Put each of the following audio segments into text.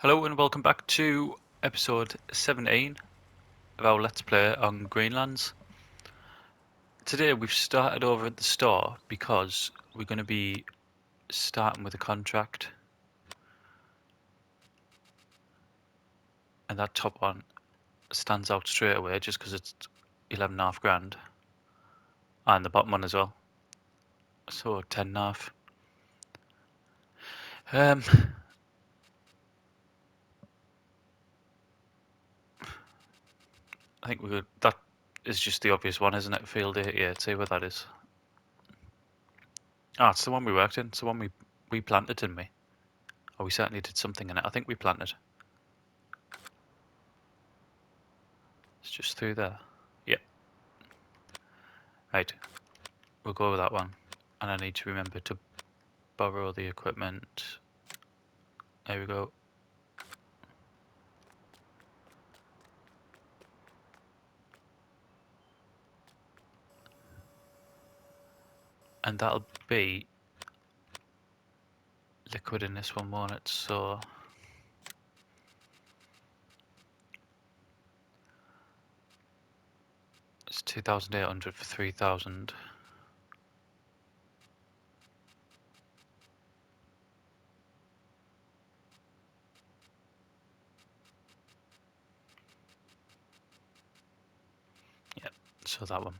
Hello and welcome back to episode 17 of our Let's Play on Greenlands. Today we've started over at the store because we're going to be starting with a contract. And that top one stands out straight away just because it's 11.5 grand. And the bottom one as well. So 10.5. I think that is just the obvious one, isn't it? Field 88, see where that is. It's the one we worked in. It's the one we planted, didn't we? Or we certainly did something in it. I think we planted. It's just through there. Yep. Right. We'll go with that one. And I need to remember to borrow the equipment. There we go. And that'll be liquid in this one, won't it? So it's 2,800 for 3,000. Yep, so that one.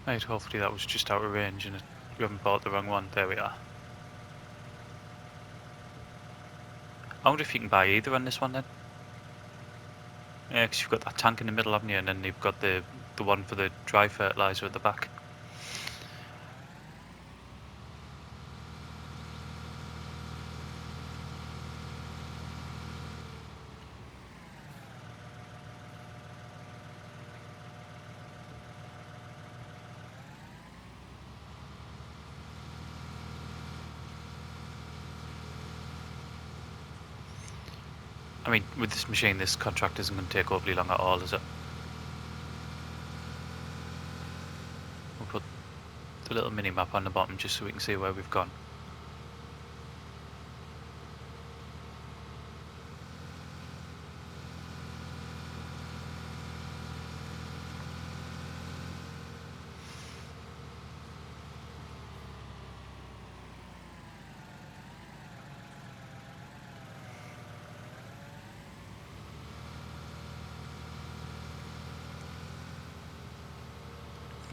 Right, hopefully that was just out of range and we haven't bought the wrong one. There we are. I wonder if you can buy either on this one then. Yeah, because you've got that tank in the middle, haven't you? And then you've got the one for the dry fertilizer at the back. I mean, with this machine, this contract isn't going to take overly long at all, is it? We'll put the little mini map on the bottom just so we can see where we've gone.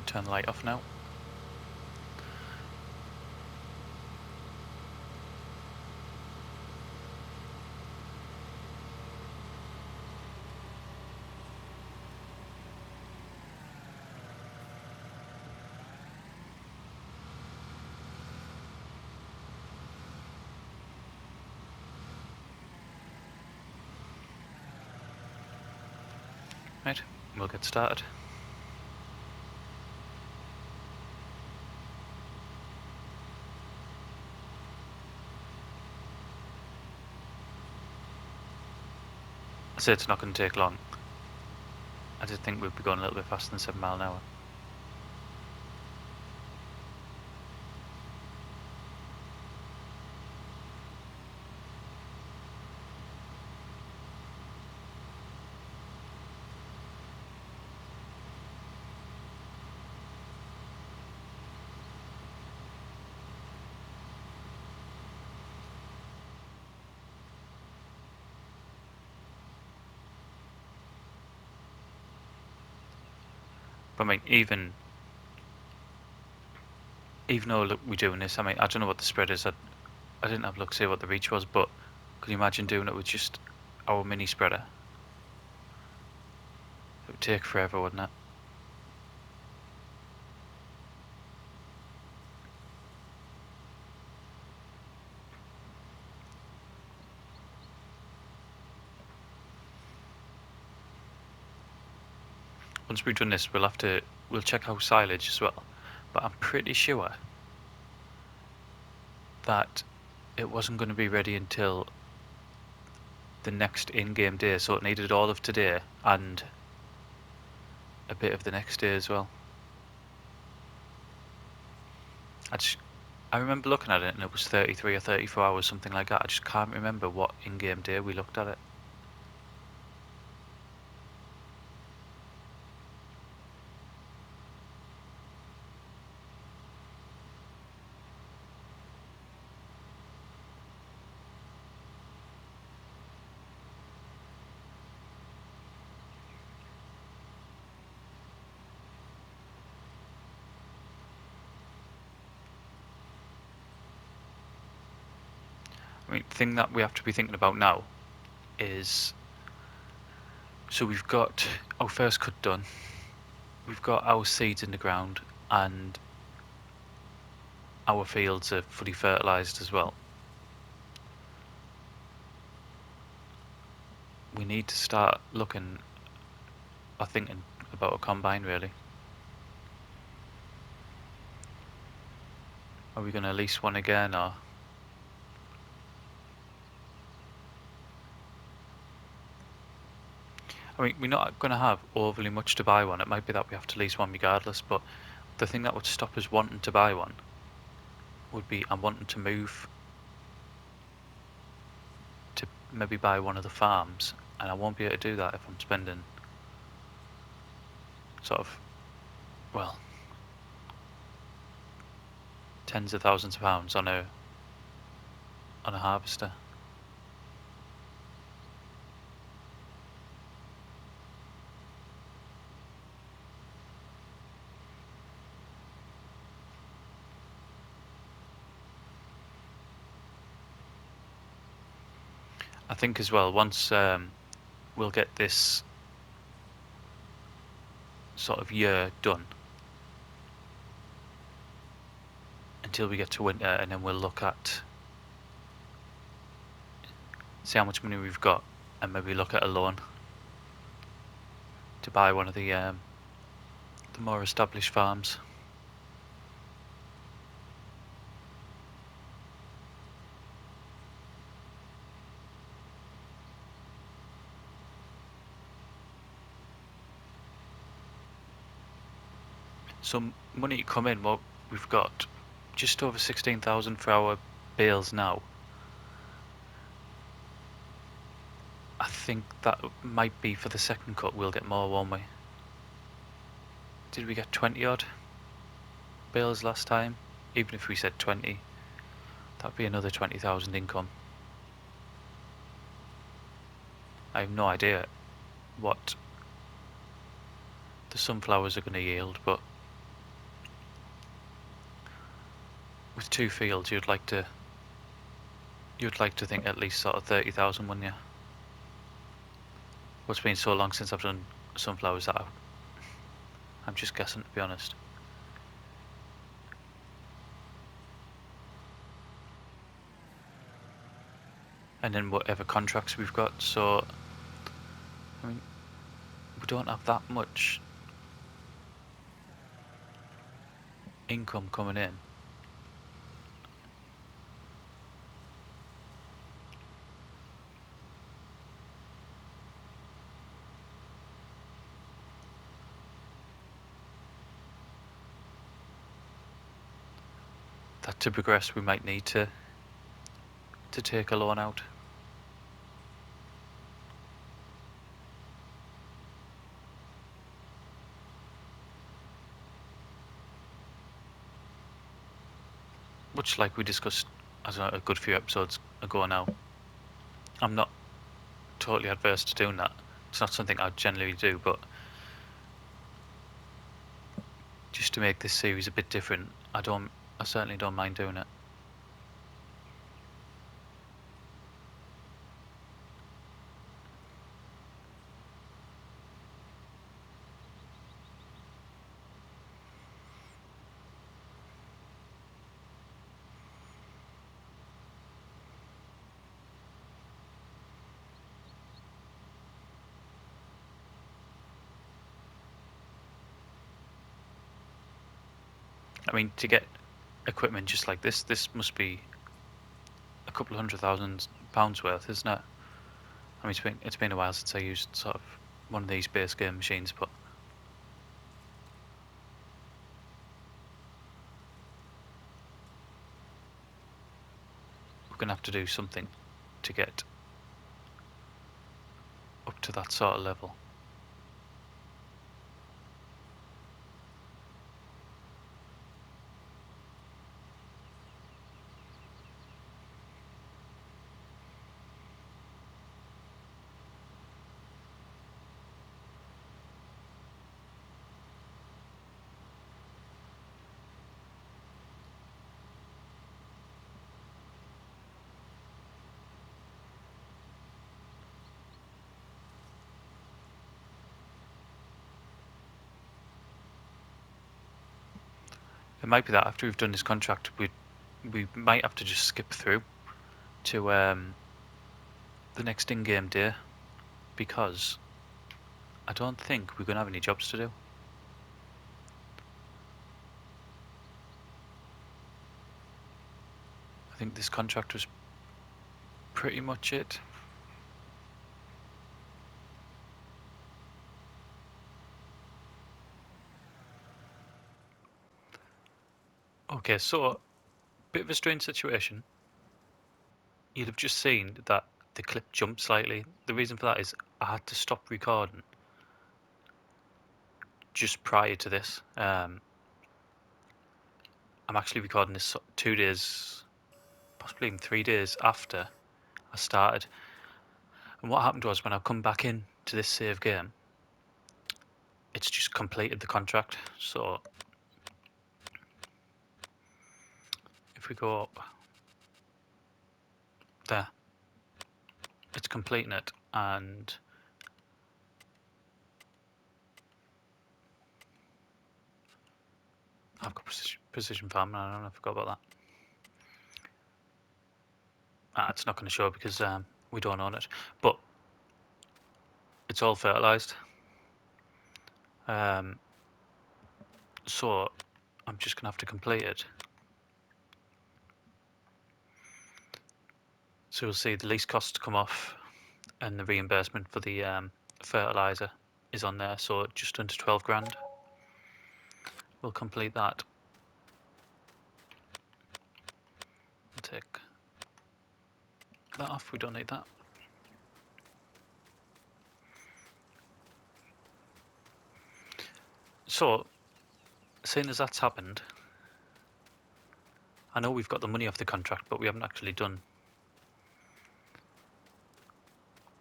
Turn the light off now. Right, we'll get started. I say it's not going to take long. I did think we'd be going a little bit faster than 7 mile an hour. But I mean, even though look, we're doing this, I mean, I don't know what the spread is. I didn't have a look to see what the reach was, but could you imagine doing it with just our mini spreader? It would take forever, wouldn't it? once we've done this, we'll check out silage as well. But I'm pretty sure that it wasn't going to be ready until the next in-game day, so it needed all of today and a bit of the next day as well. I remember looking at it and it was 33 or 34 hours, something like that. I just can't remember what in-game day we looked at it. I mean, the thing that we have to be thinking about now is, so we've got our first cut done, we've got our seeds in the ground, and our fields are fully fertilised as well. We need to start looking or thinking about a combine, really. Are we going to lease one again, or? I mean, we're not going to have overly much to buy one. It might be that we have to lease one regardless, but the thing that would stop us wanting to buy one would be I'm wanting to move to maybe buy one of the farms, and I won't be able to do that if I'm spending sort of, well, tens of thousands of pounds on a harvester. I think as well, once we'll get this sort of year done until we get to winter, and then we'll look at, see how much money we've got, and maybe look at a loan to buy one of the more established farms. Some money to come in. Well, we've got just over 16,000 for our bales now. I think that might be for the second cut. We'll get more, won't we? Did we get 20 odd bales last time? Even if we said 20, that'd be another 20,000 income. I have no idea what the sunflowers are going to yield, but with 2 fields, you'd like to think at least sort of 30,000, wouldn't you? Well, it's been so long since I've done sunflowers that I'm just guessing, to be honest. And then whatever contracts we've got, so I mean, we don't have that much income coming in. That to progress, we might need to take a loan out. Much like we discussed as a good few episodes ago now. I'm not totally adverse to doing that. It's not something I generally do, but just to make this series a bit different, I certainly don't mind doing it. I mean, to get equipment just like this must be a couple of £100,000 worth, isn't it? I mean, it's been a while since I used sort of one of these base game machines, but we're gonna have to do something to get up to that sort of level. It might be that after we've done this contract, we might have to just skip through to the next in-game day, because I don't think we're gonna have any jobs to do. I think this contract was pretty much it. Okay, so bit of a strange situation. You'd have just seen that the clip jumped slightly. The reason for that is I had to stop recording just prior to this. I'm actually recording this 2 days, possibly even 3 days after I started. And what happened was when I come back in to this save game, it's just completed the contract. So if we go up there, it's completing it, and I've got precision farming. I don't know, I forgot about that. It's not going to show because we don't own it, but it's all fertilized. So I'm just going to have to complete it. So you'll see the lease costs come off, and the reimbursement for the fertilizer is on there, so just under 12 grand. We'll complete that. We'll take that off, we don't need that. So, seeing as that's happened, I know we've got the money off the contract, but we haven't actually done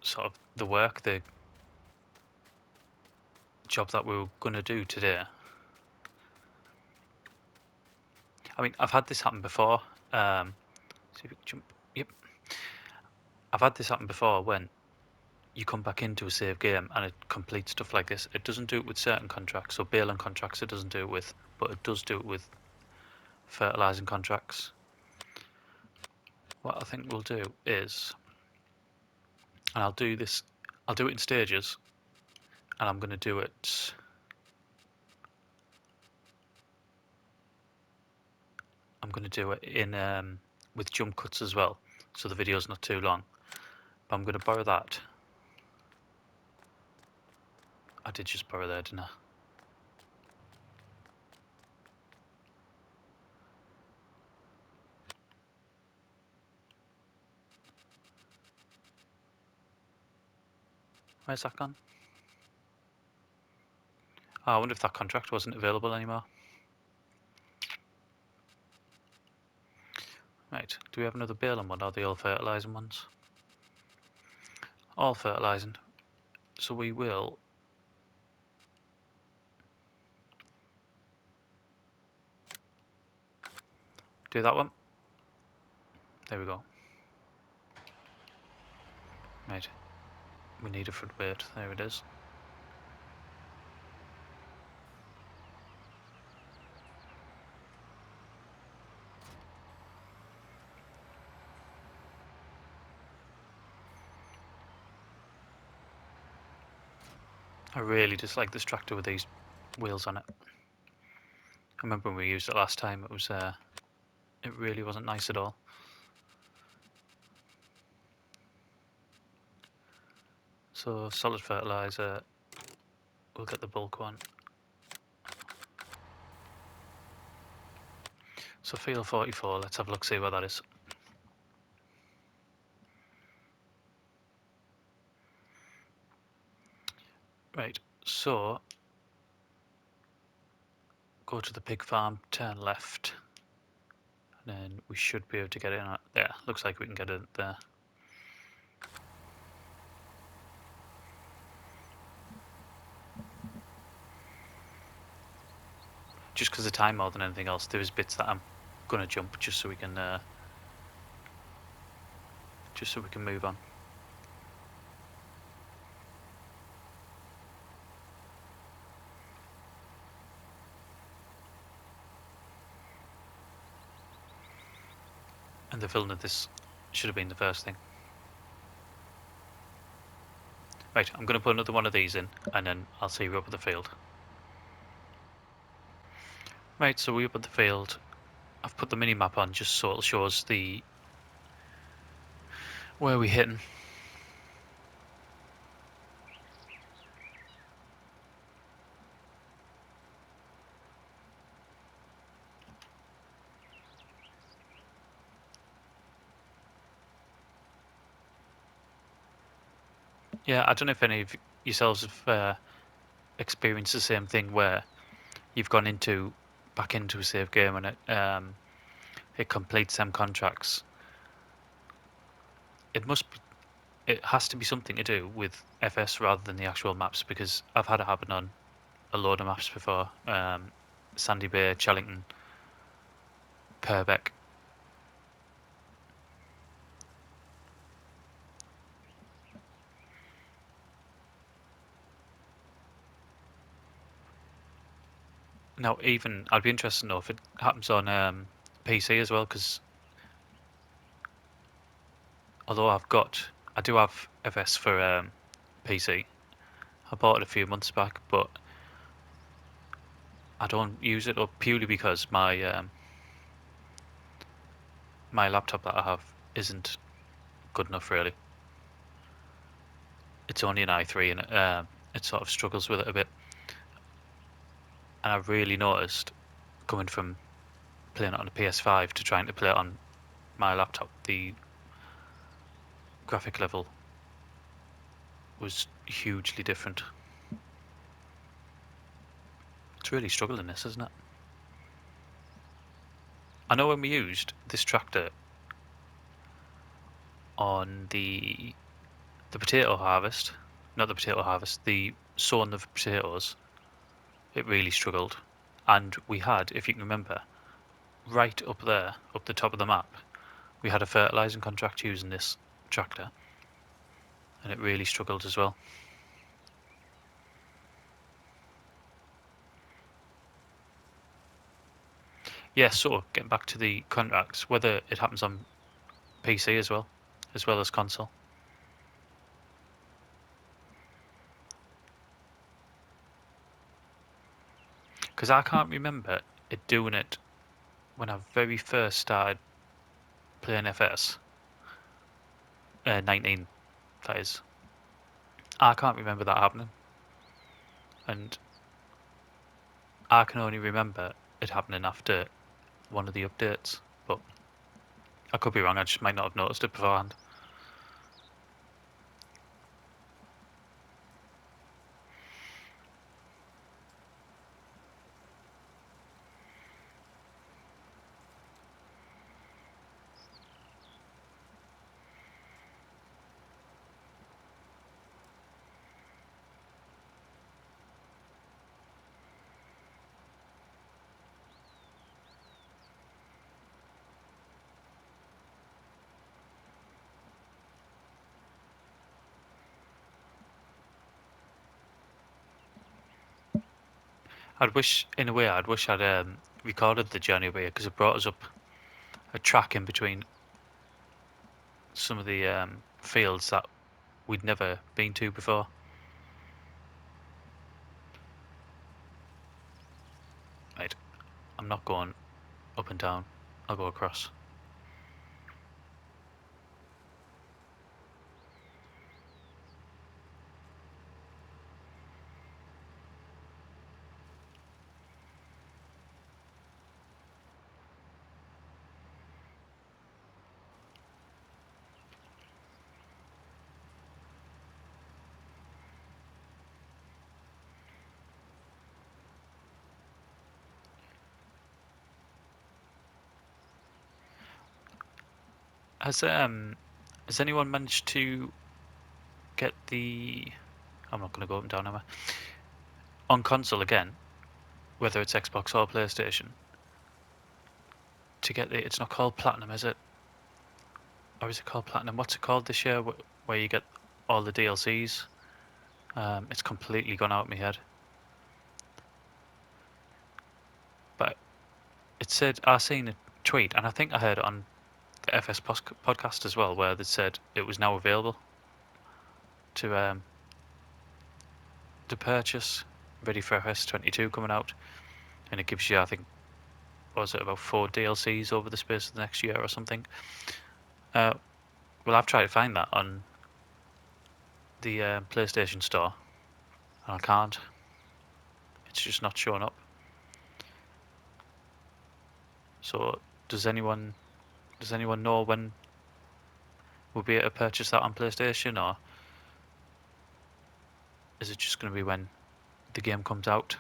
sort of the work, the job that we were going to do today. I mean, I've had this happen before. See if we can jump. Yep. I've had this happen before when you come back into a save game and it completes stuff like this. It doesn't do it with certain contracts, so baling contracts it doesn't do it with, but it does do it with fertilizing contracts. What I think we'll do is, and I'll do this, I'll do it in stages, and I'm going to do it in with jump cuts as well, so the video's not too long. But I'm going to borrow that. I did just borrow there, didn't I? Where's that gone? Oh, I wonder if that contract wasn't available anymore. Right, do we have another baling one, or are they all fertilizing ones? All fertilizing. So we will do that one. There we go. Right, we need a foot weight. There it is. I really dislike this tractor with these wheels on it. I remember when we used it last time, it really wasn't nice at all. So solid fertilizer, we'll get the bulk one. So field 44, let's have a look, see where that is. Right, so go to the pig farm, turn left, and then we should be able to get it in there. Looks like we can get it there. Just because of time more than anything else, there's bits that I'm gonna jump just so we can move on. And the filling of this should have been the first thing. Right, I'm going to put another one of these in, and then I'll see you up at the field. Right, so we're up at the field. I've put the mini map on just so it shows the where we're hitting. Yeah, I don't know if any of yourselves have experienced the same thing where you've gone back into a save game and it completes them contracts. It has to be something to do with FS rather than the actual maps, because I've had it happen on a load of maps before. Sandy Bay, Chellington, Purbeck. Now, even I'd be interested to know if it happens on PC as well, because although I do have FS for PC. I bought it a few months back, but I don't use it up purely because my laptop that I have isn't good enough really. It's only an i3 and it sort of struggles with it a bit. And I've really noticed coming from playing it on a PS5 to trying to play it on my laptop, the graphic level was hugely different. It's really struggling this, isn't it? I know when we used this tractor on the potato harvest, not the potato harvest, the sowing of potatoes, it really struggled. And we had, if you can remember, right up there, up the top of the map, we had a fertilising contract using this tractor, and it really struggled as well. Yeah, so getting back to the contracts, whether it happens on PC as well as console. Because I can't remember it doing it when I very first started playing FS, 19, that is. I can't remember that happening. And I can only remember it happening after one of the updates, but I could be wrong, I just might not have noticed it beforehand. In a way, I'd wish I'd recorded the journey over here, because it brought us up a track in between some of the fields that we'd never been to before. Right, I'm not going up and down. I'll go across. Has anyone managed to get the? I'm not going to go up and down, am I? On console again, whether it's Xbox or PlayStation, to get the. It's not called Platinum, is it? Or is it called Platinum? What's it called this year? Where you get all the DLCs? It's completely gone out of my head. But it said I seen a tweet, and I think I heard it on the FS podcast as well, where they said it was now available to purchase, ready for FS22 coming out, and it gives you, I think, what was it, about 4 DLCs over the space of the next year or something. Well, I've tried to find that on the PlayStation Store, and I can't. It's just not showing up. So, does anyone know when we'll be able to purchase that on PlayStation, or is it just going to be when the game comes out?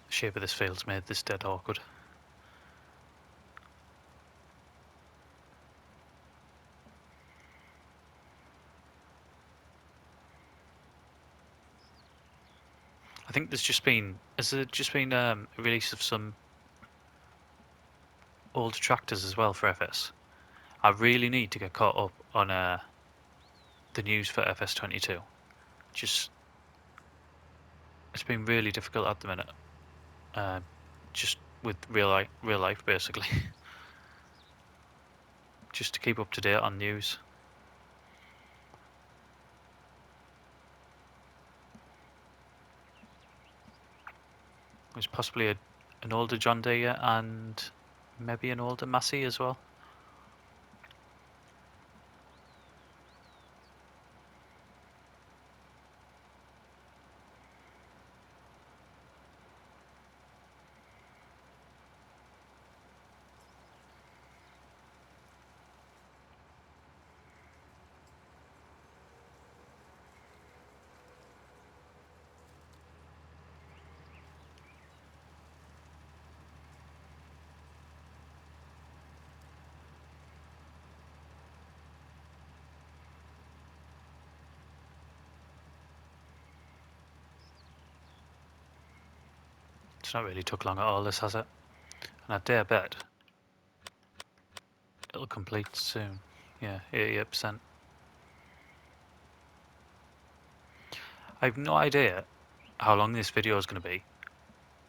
The shape of this field's made this dead awkward. I think has there just been a release of some old tractors as well for FS? I really need to get caught up on the news for FS22. Just it's been really difficult at the minute. Just with real life basically, just to keep up to date on news. There's possibly an older John Deere and maybe an older Massey as well. It's not really took long at all, this, has it? And I dare bet it'll complete soon. Yeah, 88%. I have no idea how long this video is going to be,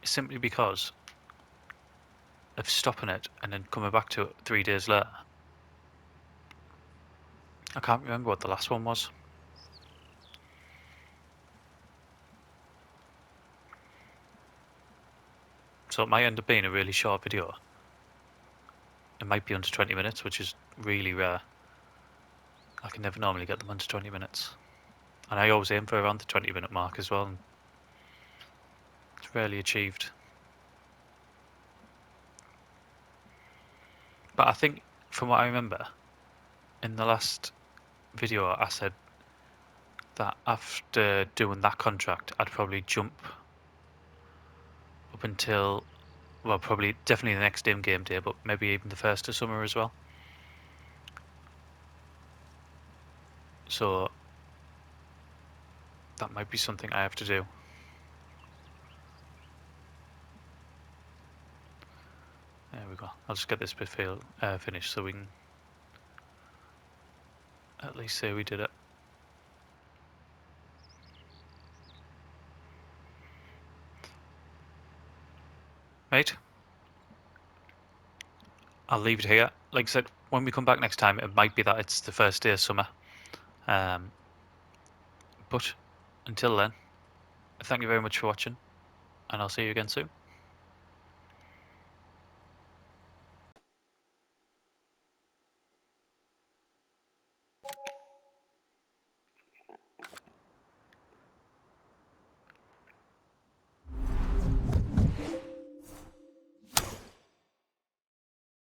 simply because of stopping it and then coming back to it 3 days later. I can't remember what the last one was. So it might end up being a really short video. It might be under 20 minutes, which is really rare. I can never normally get them under 20 minutes. And I always aim for around the 20-minute mark as well. And it's rarely achieved. But I think, from what I remember, in the last video I said that after doing that contract, I'd probably jump up until, well, probably definitely the next game day, but maybe even the first of summer as well. So that might be something I have to do. There we go. I'll just get this bit finished so we can at least say we did it. Right? I'll leave it here. Like I said, when we come back next time, it might be that it's the first day of summer. But until then, thank you very much for watching, and I'll see you again soon.